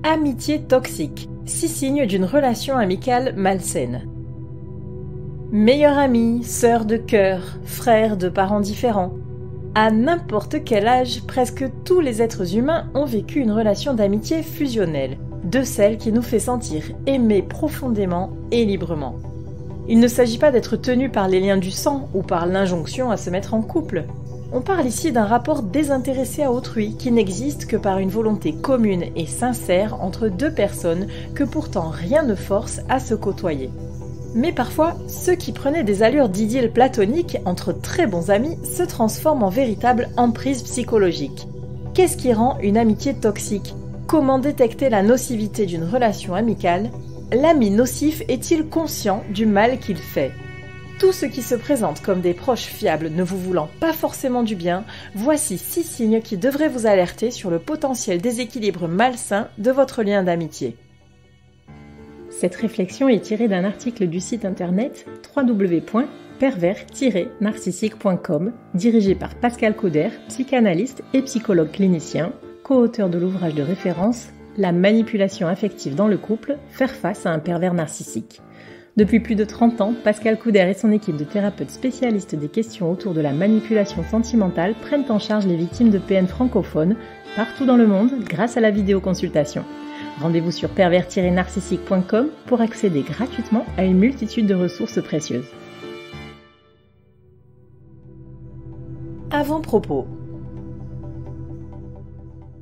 Amitié toxique, 6 signes d'une relation amicale malsaine. Meilleur ami, sœur de cœur, frère de parents différents. À n'importe quel âge, presque tous les êtres humains ont vécu une relation d'amitié fusionnelle, de celle qui nous fait sentir aimés profondément et librement. Il ne s'agit pas d'être tenu par les liens du sang ou par l'injonction à se mettre en couple. On parle ici d'un rapport désintéressé à autrui qui n'existe que par une volonté commune et sincère entre deux personnes que pourtant rien ne force à se côtoyer. Mais parfois, ceux qui prenaient des allures d'idylle platonique entre très bons amis se transforment en véritable emprise psychologique. Qu'est-ce qui rend une amitié toxique ? Comment détecter la nocivité d'une relation amicale ? L'ami nocif est-il conscient du mal qu'il fait ? Tout ce qui se présente comme des proches fiables ne vous voulant pas forcément du bien, voici 6 signes qui devraient vous alerter sur le potentiel déséquilibre malsain de votre lien d'amitié. Cette réflexion est tirée d'un article du site internet www.pervers-narcissique.com, dirigé par Pascal Couder, psychanalyste et psychologue clinicien, co-auteur de l'ouvrage de référence « La manipulation affective dans le couple, faire face à un pervers narcissique ». Depuis plus de 30 ans, Pascal Couder et son équipe de thérapeutes spécialistes des questions autour de la manipulation sentimentale prennent en charge les victimes de PN francophones partout dans le monde grâce à la vidéoconsultation. Rendez-vous sur pervers-narcissique.com pour accéder gratuitement à une multitude de ressources précieuses. Avant-propos.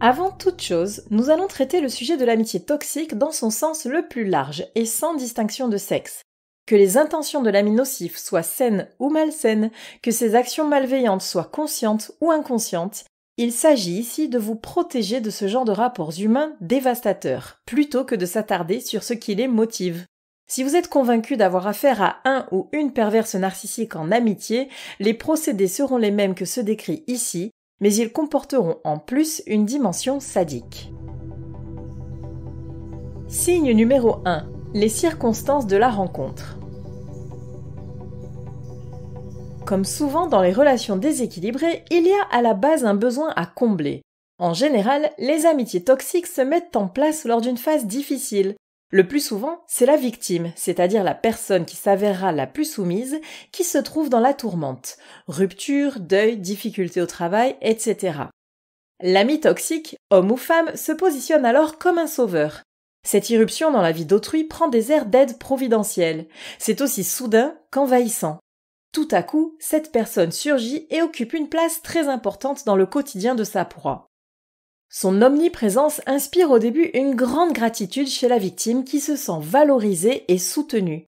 Avant toute chose, nous allons traiter le sujet de l'amitié toxique dans son sens le plus large et sans distinction de sexe. Que les intentions de l'ami nocif soient saines ou malsaines, que ses actions malveillantes soient conscientes ou inconscientes, il s'agit ici de vous protéger de ce genre de rapports humains dévastateurs, plutôt que de s'attarder sur ce qui les motive. Si vous êtes convaincu d'avoir affaire à un ou une perverse narcissique en amitié, les procédés seront les mêmes que ceux décrits ici, mais ils comporteront en plus une dimension sadique. Signe numéro 1. Les circonstances de la rencontre. Comme souvent dans les relations déséquilibrées, il y a à la base un besoin à combler. En général, les amitiés toxiques se mettent en place lors d'une phase difficile. Le plus souvent, c'est la victime, c'est-à-dire la personne qui s'avérera la plus soumise, qui se trouve dans la tourmente. Rupture, deuil, difficultés au travail, etc. L'ami toxique, homme ou femme, se positionne alors comme un sauveur. Cette irruption dans la vie d'autrui prend des airs d'aide providentielle. C'est aussi soudain qu'envahissant. Tout à coup, cette personne surgit et occupe une place très importante dans le quotidien de sa proie. Son omniprésence inspire au début une grande gratitude chez la victime qui se sent valorisée et soutenue.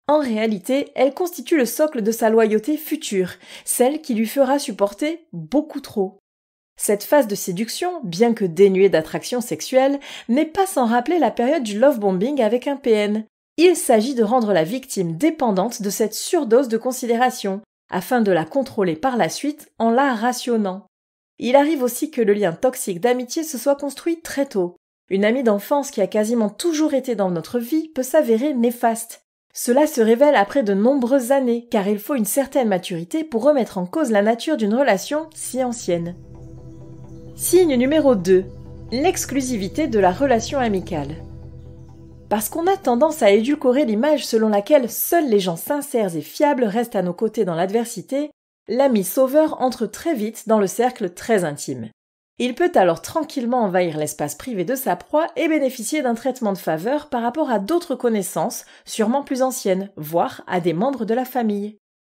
En réalité, elle constitue le socle de sa loyauté future, celle qui lui fera supporter beaucoup trop. Cette phase de séduction, bien que dénuée d'attraction sexuelle, n'est pas sans rappeler la période du love bombing avec un PN. Il s'agit de rendre la victime dépendante de cette surdose de considération, afin de la contrôler par la suite en la rationnant. Il arrive aussi que le lien toxique d'amitié se soit construit très tôt. Une amie d'enfance qui a quasiment toujours été dans notre vie peut s'avérer néfaste. Cela se révèle après de nombreuses années, car il faut une certaine maturité pour remettre en cause la nature d'une relation si ancienne. Signe numéro 2. L'exclusivité de la relation amicale. Parce qu'on a tendance à édulcorer l'image selon laquelle seuls les gens sincères et fiables restent à nos côtés dans l'adversité, l'ami sauveur entre très vite dans le cercle très intime. Il peut alors tranquillement envahir l'espace privé de sa proie et bénéficier d'un traitement de faveur par rapport à d'autres connaissances, sûrement plus anciennes, voire à des membres de la famille.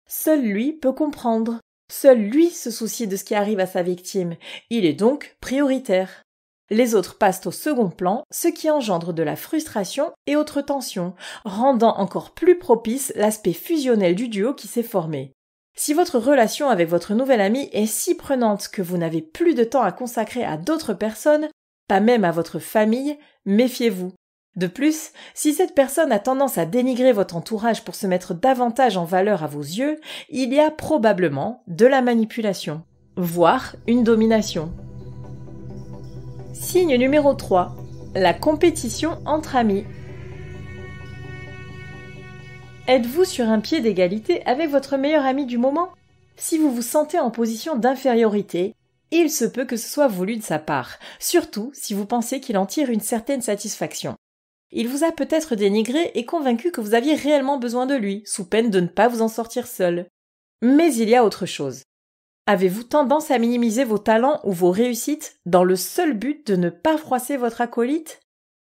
Seul lui peut comprendre. Seul lui se soucie de ce qui arrive à sa victime. Il est donc prioritaire. Les autres passent au second plan, ce qui engendre de la frustration et autres tensions, rendant encore plus propice l'aspect fusionnel du duo qui s'est formé. Si votre relation avec votre nouvel ami est si prenante que vous n'avez plus de temps à consacrer à d'autres personnes, pas même à votre famille, méfiez-vous. De plus, si cette personne a tendance à dénigrer votre entourage pour se mettre davantage en valeur à vos yeux, il y a probablement de la manipulation, voire une domination. Signe numéro 3. La compétition entre amis. Êtes-vous sur un pied d'égalité avec votre meilleur ami du moment ? Si vous vous sentez en position d'infériorité, il se peut que ce soit voulu de sa part, surtout si vous pensez qu'il en tire une certaine satisfaction. Il vous a peut-être dénigré et convaincu que vous aviez réellement besoin de lui, sous peine de ne pas vous en sortir seul. Mais il y a autre chose. Avez-vous tendance à minimiser vos talents ou vos réussites dans le seul but de ne pas froisser votre acolyte?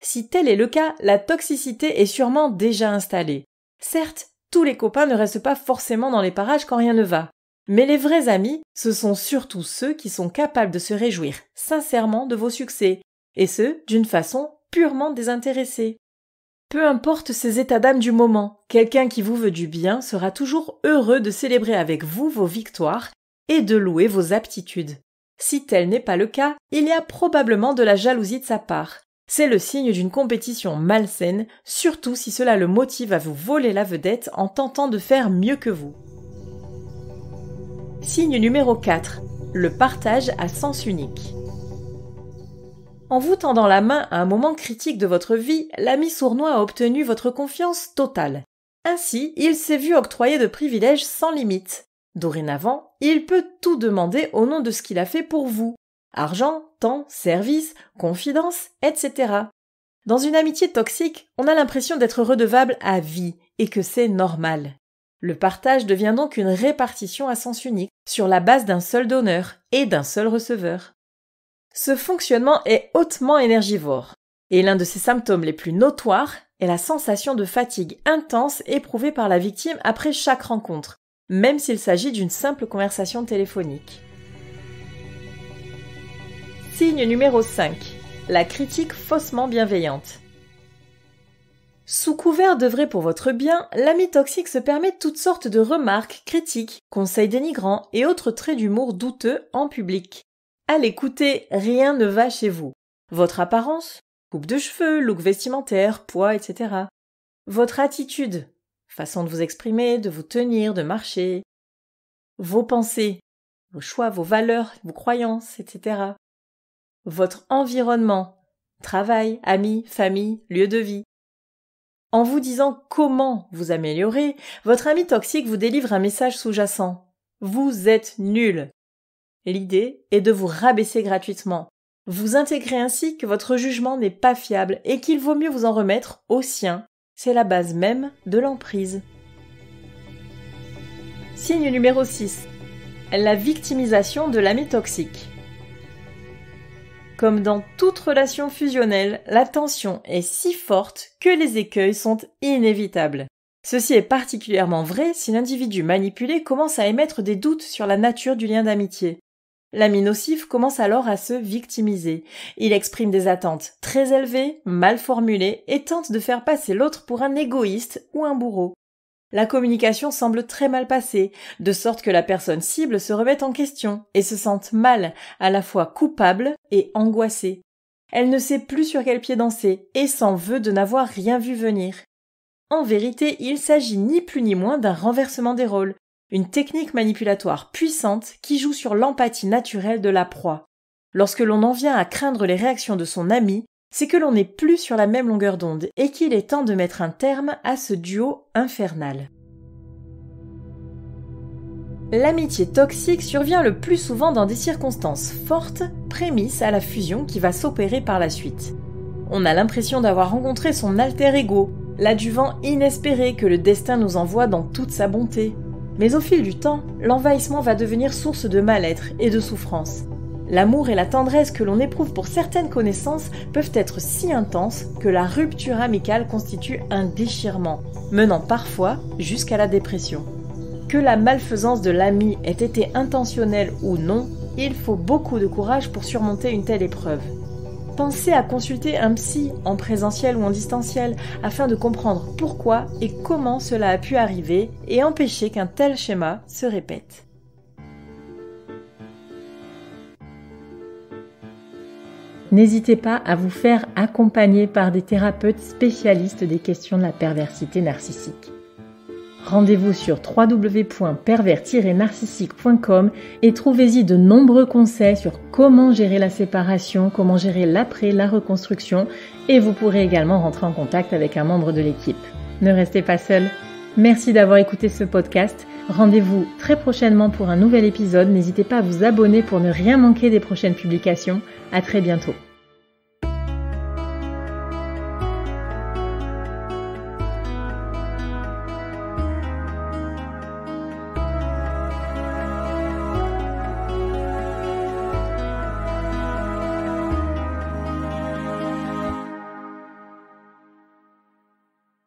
Si tel est le cas, la toxicité est sûrement déjà installée. Certes, tous les copains ne restent pas forcément dans les parages quand rien ne va. Mais les vrais amis, ce sont surtout ceux qui sont capables de se réjouir sincèrement de vos succès, et ce, d'une façon purement désintéressée. Peu importe ces états d'âme du moment, quelqu'un qui vous veut du bien sera toujours heureux de célébrer avec vous vos victoires et de louer vos aptitudes. Si tel n'est pas le cas, il y a probablement de la jalousie de sa part. C'est le signe d'une compétition malsaine, surtout si cela le motive à vous voler la vedette en tentant de faire mieux que vous. Signe numéro 4. Le partage à sens unique. En vous tendant la main à un moment critique de votre vie, l'ami sournois a obtenu votre confiance totale. Ainsi, il s'est vu octroyer de privilèges sans limite. Dorénavant, il peut tout demander au nom de ce qu'il a fait pour vous. Argent, temps, service, confidence, etc. Dans une amitié toxique, on a l'impression d'être redevable à vie et que c'est normal. Le partage devient donc une répartition à sens unique sur la base d'un seul donneur et d'un seul receveur. Ce fonctionnement est hautement énergivore, et l'un de ses symptômes les plus notoires est la sensation de fatigue intense éprouvée par la victime après chaque rencontre, même s'il s'agit d'une simple conversation téléphonique. Signe numéro 5. La critique faussement bienveillante. Sous couvert d'œuvrer pour votre bien, l'ami toxique se permet toutes sortes de remarques, critiques, conseils dénigrants et autres traits d'humour douteux en public. À l'écouter, rien ne va chez vous. Votre apparence, coupe de cheveux, look vestimentaire, poids, etc. Votre attitude, façon de vous exprimer, de vous tenir, de marcher. Vos pensées, vos choix, vos valeurs, vos croyances, etc. Votre environnement, travail, amis, famille, lieu de vie. En vous disant comment vous améliorer, votre ami toxique vous délivre un message sous-jacent. Vous êtes nul. L'idée est de vous rabaisser gratuitement. Vous intégrez ainsi que votre jugement n'est pas fiable et qu'il vaut mieux vous en remettre au sien. C'est la base même de l'emprise. Signe numéro 6. La victimisation de l'ami toxique. Comme dans toute relation fusionnelle, la tension est si forte que les écueils sont inévitables. Ceci est particulièrement vrai si l'individu manipulé commence à émettre des doutes sur la nature du lien d'amitié. L'ami nocif commence alors à se victimiser. Il exprime des attentes très élevées, mal formulées et tente de faire passer l'autre pour un égoïste ou un bourreau. La communication semble très mal passée, de sorte que la personne cible se remette en question et se sente mal, à la fois coupable et angoissée. Elle ne sait plus sur quel pied danser et s'en veut de n'avoir rien vu venir. En vérité, il s'agit ni plus ni moins d'un renversement des rôles, une technique manipulatoire puissante qui joue sur l'empathie naturelle de la proie. Lorsque l'on en vient à craindre les réactions de son ami, c'est que l'on n'est plus sur la même longueur d'onde et qu'il est temps de mettre un terme à ce duo infernal. L'amitié toxique survient le plus souvent dans des circonstances fortes, prémices à la fusion qui va s'opérer par la suite. On a l'impression d'avoir rencontré son alter ego, l'adjuvant inespéré que le destin nous envoie dans toute sa bonté. Mais au fil du temps, l'envahissement va devenir source de mal-être et de souffrance. L'amour et la tendresse que l'on éprouve pour certaines connaissances peuvent être si intenses que la rupture amicale constitue un déchirement, menant parfois jusqu'à la dépression. Que la malfaisance de l'ami ait été intentionnelle ou non, il faut beaucoup de courage pour surmonter une telle épreuve. Pensez à consulter un psy en présentiel ou en distanciel afin de comprendre pourquoi et comment cela a pu arriver et empêcher qu'un tel schéma se répète. N'hésitez pas à vous faire accompagner par des thérapeutes spécialistes des questions de la perversité narcissique. Rendez-vous sur www.pervers-narcissique.com et trouvez-y de nombreux conseils sur comment gérer la séparation, comment gérer l'après, la reconstruction, et vous pourrez également rentrer en contact avec un membre de l'équipe. Ne restez pas seul. Merci d'avoir écouté ce podcast. Rendez-vous très prochainement pour un nouvel épisode. N'hésitez pas à vous abonner pour ne rien manquer des prochaines publications. À très bientôt.